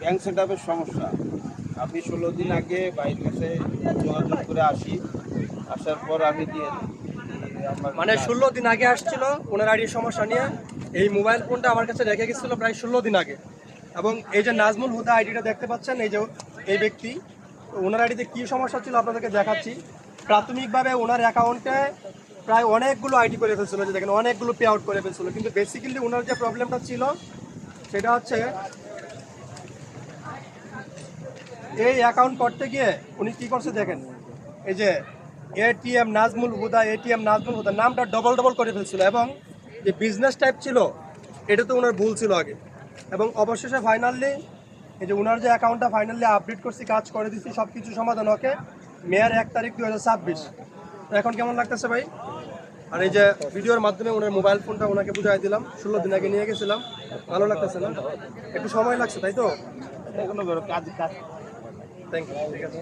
Bank set আপের সমস্যা। আমি 16 দিন আগে ভাইয়ের কাছে যোগাযোগ করে আসি, আসার পর আমি দিয়ে দিই। আমার মানে 16 দিন আগে আসছিল ওনার আইডির সমস্যা নিয়ে। এই মোবাইল ফোনটা আমার কাছে রেখে গেছিল প্রায় 16 দিন আগে। এবং এই যে নাজমুল হুদা আইডিটা দেখতে পাচ্ছেন, এই যে এই ব্যক্তি, তো ওনার আইডিতে কী সমস্যা ছিল আপনাদেরকে দেখাচ্ছি। প্রাথমিকভাবে ওনার অ্যাকাউন্টে প্রায় অনেকগুলো আইডি করে ফেলছিল, যে দেখেন অনেকগুলো পে আউট করে ফেলছিল। কিন্তু বেসিক্যালি ওনার যে প্রবলেমটা ছিল সেটা হচ্ছে এই অ্যাকাউন্ট করতে গিয়ে উনি কী করছে দেখেন, এই যে এটিএম নাজমুল হুদা, এটিএম নাজমুল হুদা নামটা ডবল ডবল করে ফেলছিল। এবং যে বিজনেস টাইপ ছিল এটা তো ওনার ভুল ছিল আগে। এবং অবশেষে ফাইনালি এই যে ওনার যে অ্যাকাউন্টটা ফাইনালি আপডেট করছি, কাজ করে দিচ্ছি, সব কিছু সমাধান ওকে। মেয়ার 1 তারিখ 2026। তো এখন কেমন লাগতেছে ভাই? আর এই যে ভিডিওর মাধ্যমে ওনার মোবাইল ফোনটা ওনাকে বুঝাই দিলাম, 16 দিন আগে নিয়ে গেছিলাম। ভালো লাগতেছে না? একটু সময় লাগছে তাই তো? কোনো কাজ কাজ থ্যাংক ইউ। ঠিক আছে।